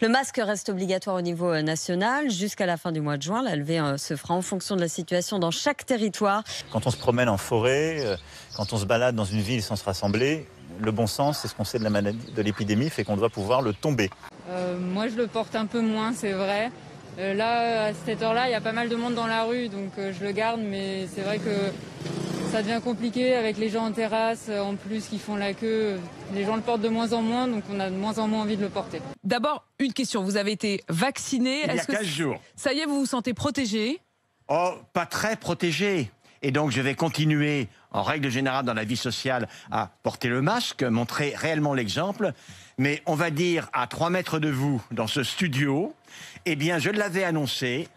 Le masque reste obligatoire au niveau national jusqu'à la fin du mois de juin. La levée se fera en fonction de la situation dans chaque territoire. Quand on se promène en forêt, quand on se balade dans une ville sans se rassembler, le bon sens, c'est ce qu'on sait de la maladie, de l'épidémie, fait qu'on doit pouvoir le tomber. Moi, je le porte un peu moins, c'est vrai. Là, à cette heure-là, il y a pas mal de monde dans la rue, donc je le garde, mais c'est vrai que ça devient compliqué avec les gens en terrasse, en plus, qui font la queue. Les gens le portent de moins en moins, donc on a de moins en moins envie de le porter. D'abord, une question. Vous avez été vacciné. Il y a 15 jours. Ça y est, vous vous sentez protégé? Oh, pas très protégé. Et donc, je vais continuer, en règle générale, dans la vie sociale, à porter le masque, montrer réellement l'exemple. Mais on va dire, à 3 mètres de vous, dans ce studio, eh bien, je l'avais annoncé.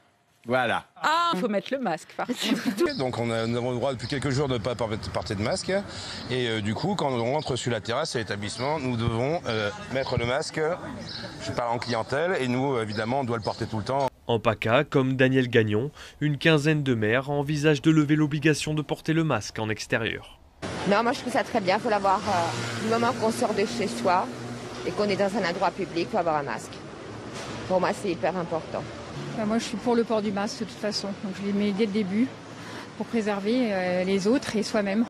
Voilà. Ah, il faut mettre le masque, par contre. Donc nous avons le droit depuis quelques jours de ne pas porter de masque. Et du coup, quand on rentre sur la terrasse à l'établissement, nous devons mettre le masque. Je parle en clientèle et nous, évidemment, on doit le porter tout le temps. En PACA, comme Daniel Gagnon, une quinzaine de maires envisagent de lever l'obligation de porter le masque en extérieur. Non, moi je trouve ça très bien. Il faut l'avoir du moment qu'on sort de chez soi et qu'on est dans un endroit public, il faut avoir un masque. Pour moi, c'est hyper important. Moi, je suis pour le port du masque de toute façon. Donc, je l'ai mis dès le début pour préserver les autres et soi-même.